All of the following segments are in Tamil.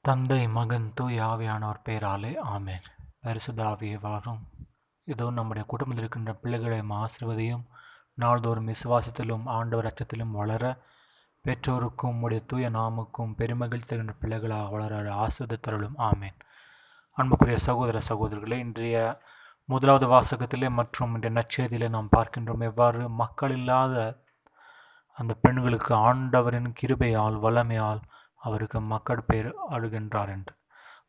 தந்தை மகன் தூய் ஆவியானவர் பெயராலே ஆமேன். பரிசுத்த ஆவியே வாரும். இதோ நம்முடைய குடும்பத்தில் இருக்கின்ற பிள்ளைகளை ஆசீர்வதியும். நாள்தோறும் விசுவாசத்திலும் ஆண்டவர் அச்சத்திலும் வளர பெற்றோருக்கும் உடைய தூய நாமுக்கும் பெருமகிழ்ச்சி தருகின்ற பிள்ளைகளாக வளர ஆசீர்வதித்தருளும். ஆமேன். அன்புக்குரிய சகோதர சகோதரர்களே, இன்றைய முதலாவது வாசகத்திலே மற்றும் இன்றைய நற்செய்தியிலே நாம் பார்க்கின்றோம் எவ்வாறு மக்கள் இல்லாத அந்த பெண்களுக்கு ஆண்டவரின் கிருபையால் வல்லமையால் அவருக்கு மக்கள் பேர் அழுகின்றார் என்று.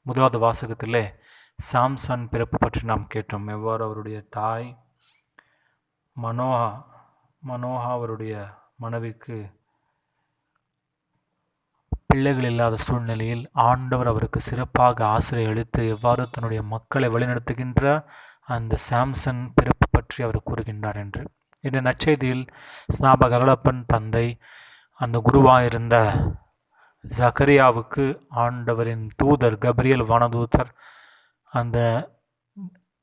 முதலாவது வாசகத்திலே சாம்சன் பிறப்பு பற்றி நாம் கேட்டோம். எவ்வாறு அவருடைய தாய் மனோகா அவருடைய மனைவிக்கு பிள்ளைகள் இல்லாத சூழ்நிலையில் ஆண்டவர் அவருக்கு சிறப்பாக ஆசிரியை அளித்து எவ்வாறு தன்னுடைய மக்களை வழிநடத்துகின்ற அந்த சாம்சன் பிறப்பு பற்றி அவர் கூறுகின்றார் என்று. இந்த நற்செய்தியில் ஸ்நாபக அருளப்பன் தந்தை அந்த குருவாயிருந்த ஜக்கரியாவுக்கு ஆண்டவரின் தூதர் கபிரியல் வானதூதர் அந்த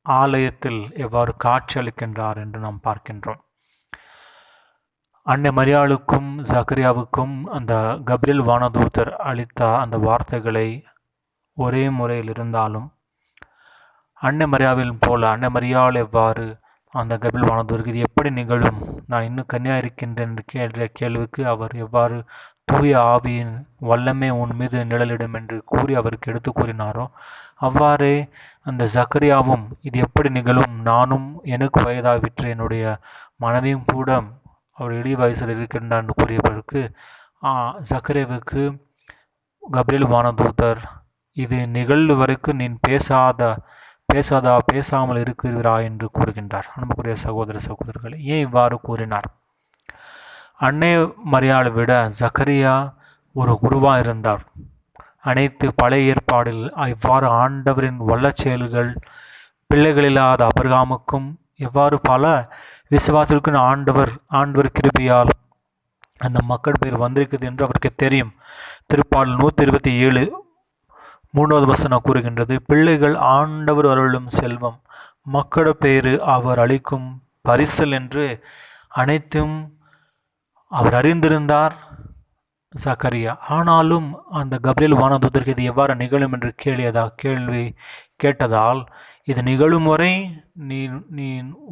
ஆலயத்தில் எவ்வாறு காட்சி அளிக்கின்றார் என்று நாம் பார்க்கின்றோம். அன்னை மரியாளுக்கும் ஜக்கரியாவுக்கும் அந்த கபிரியல் வானதூதர் அளித்த அந்த வார்த்தைகளை ஒரே முறையில் இருந்தாலும் அன்னை மரியாவில் போல அன்னை மரியாள் எவ்வாறு அந்த கபிரியல் வானதூதருக்கு இது எப்படி நிகழும், நான் இன்னும் கன்னியாக இருக்கின்றேன் என்று கேட்ட கேள்விக்கு அவர் எவ்வாறு தூய ஆவியின் வல்லமே உன் மீது நிழலிடும் என்று கூறி அவருக்கு எடுத்து கூறினாரோ அவ்வாறே அந்த ஜக்கரியாவும் இது எப்படி நிகழும், நானும் எனக்கு வயதாகிவிட்டு என்னுடைய மனைவியும் கூட அவர் இளி வயசில் இருக்கின்றார் என்று கூறியவருக்கு ஜக்கரியாவுக்கு கபிரியல் வானதூதர் இது நிகழ்வு வரைக்கும் நீ பேசாமல் இருக்கிறா என்று கூறுகின்றார். அன்புக்குரிய சகோதர சகோதரர்களே, ஏன் இவ்வாறு கூறினார்? அன்னை மரியாளை விட ஜக்கரியா ஒரு குருவாக இருந்தார். அனைத்து பழைய ஏற்பாடில் இவ்வாறு ஆண்டவரின் வல்லச் செயல்கள் பிள்ளைகளில்லாத அபிரகாமுக்கும் எவ்வாறு பல விசுவாசிகளுக்கும் ஆண்டவர் கிருபையால் அந்த மக்கள் பேர் வந்திருக்குது என்று அவருக்கு தெரியும். திருப்பாடல் 127 3வது வசனம் கூறுகின்றது, பிள்ளைகள் ஆண்டவர் அருளும் செல்வம், மக்கள பேரு அவர் அளிக்கும் பரிசல் என்று அனைத்தும் அவர் அறிந்திருந்தார் ஜக்கரியா. ஆனாலும் அந்த கபிரியல் வானதூதருக்கு இது எவ்வாறு நிகழும் என்று கேள்வி கேட்டதால் இது நிகழும் வரை நீ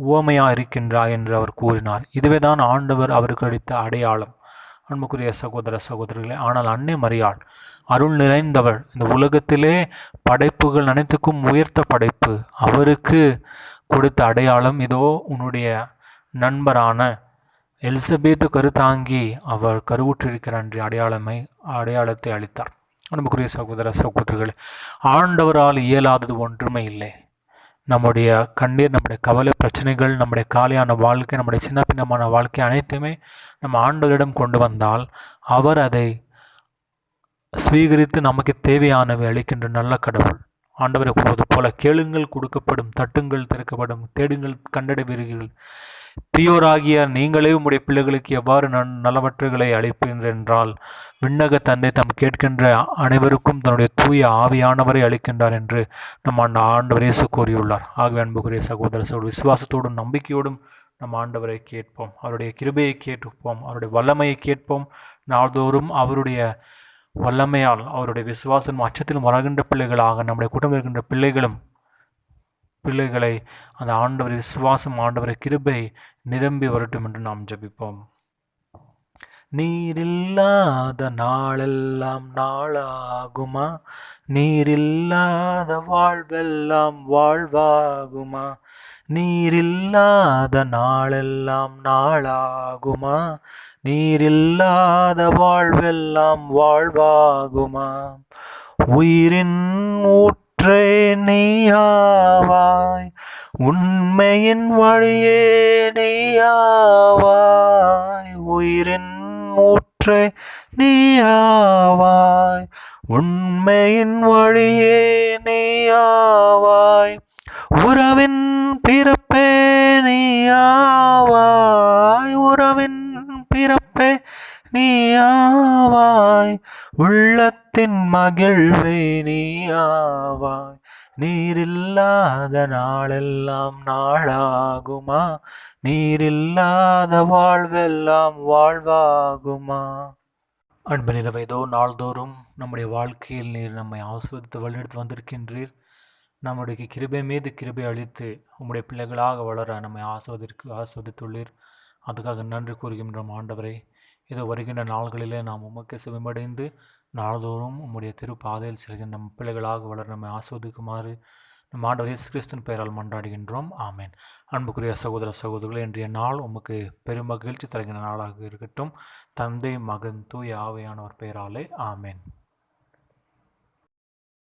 உவமையாக இருக்கின்றாய் என்று அவர் கூறினார். இதுவே தான் ஆண்டவர் அவருக்கு அளித்த அடையாளம். அன்புக்குரிய சகோதர சகோதரிகளே, ஆனால் அன்னை மரியாள் அருள் நிறைந்தவள், இந்த உலகத்திலே படைப்புகள் அனைத்துக்கும் உயர்த்த படைப்பு, அவருக்கு கொடுத்த அடையாளம் இதோ உன்னுடைய நண்பரான எலிசபெத்து கருத்தாங்கி அவர் கருவுற்றிருக்கிறார் என்ற அடையாளத்தை அளித்தார். அன்புக்குரிய சகோதர சகோதரிகளே, ஆண்டவரால் இயலாதது ஒன்றுமே இல்லை. நம்முடைய கண்ணீர், நம்முடைய கவலை, பிரச்சனைகள், நம்முடைய காலியான வாழ்க்கை, நம்முடைய சின்ன பின்னமான வாழ்க்கை அனைத்துமே நம்ம ஆண்டவரிடம் கொண்டு வந்தால் அவர் அதை ஸ்வீகரித்து நமக்கு தேவையானவை அளிக்கின்ற நல்ல கடவுள். ஆண்டவரை கூறுவது போல, கேளுங்கள் கொடுக்கப்படும், தட்டுங்கள் திறக்கப்படும், தேடுங்கள் கண்டடைவீர்கள், தீயோராகிய நீங்களே உம்முடைய பிள்ளைகளுக்கு எவ்வாறு நல்லவற்றைகளை அளிப்பீர்கள் என்றால் விண்ணக தந்தை தம் கேட்கின்ற அனைவருக்கும் தன்னுடைய தூய ஆவியானவரை அளிக்கின்றார் என்று நம் ஆண்டவர் இயேசு கூறியுள்ளார். ஆகவே அன்புக்குரிய சகோதர சகோதரி, விசுவாசத்தோடும் நம்பிக்கையோடும் நம் ஆண்டவரை கேட்போம், அவருடைய கிருபையை கேட்போம், அவருடைய வல்லமையை கேட்போம். நாள்தோறும் அவருடைய வல்லமையால் அவருடைய விசுவாசம் அச்சத்திலும் வளர்கின்ற பிள்ளைகளாக நம்முடைய குடும்பத்தில் இருக்கின்ற பிள்ளைகளை அந்த ஆண்டவர் விசுவாசம், ஆண்டவர் கிருபை நிரம்பி வரட்டும் என்று நாம் ஜெபிப்போம். நீரில்லாத நாளெல்லாம் நாளாகுமா, நீரில்லாத வாழ்வெல்லாம் வாழ்வாகுமா, நீரில்லாத நாளெல்லாம் நாளாகுமா, நீரில்லாத வாழ்வெல்லாம் வாழ்வாகுமா, உயிரின் ஊற்றே நீயாவாய், உண்மையின் வழியே நீயாவாய், உயிரின் ஊற்றே நீயாவாய், உண்மையின் வழியே நீயாவாய், உறவின் பிறப்பே நீயாவாய், உறவின் பிறப்பே நீயாவாய், உள்ளத்தின் மகிழ்வே நீயாவாய், நீரில்லாத நாளெல்லாம் நாளாகுமா, நீரில்லாத வாழ்வெல்லாம் வாழ்வாகுமா. அன்பு நிறைவேதோ நாள்தோறும் நம்முடைய வாழ்க்கையில் நீர் நம்மை ஆசீர்வதித்து வழிநடத்தி வந்திருக்கின்றீர். நம்முடைய கிருபை மீது கிருபை அளித்து உம்முடைய பிள்ளைகளாக வளர நம்மை ஆஸ்வதித்துள்ளீர். அதுக்காக நன்றி கூறுகின்றோம் ஆண்டவரே. இது வருகின்ற நாள்களிலே நாம் உமக்கு செவிமடைந்து நாள்தோறும் உம்முடைய திருப்பாதையில் செல்கின்ற நம் பிள்ளைகளாக வளர நம்மை ஆஸ்வதிக்குமாறு நம் ஆண்டவர் இயேசு கிறிஸ்துவின் பெயரால் மன்றாடுகின்றோம். ஆமேன். அன்புக்குரிய சகோதர சகோதரர்களே, இன்றைய நாள் உமக்கு பெரும் மகிழ்ச்சி தருகின்ற நாளாக இருக்கட்டும். தந்தை, மகன், தூய ஆவியானவர் பெயராலே. ஆமேன்.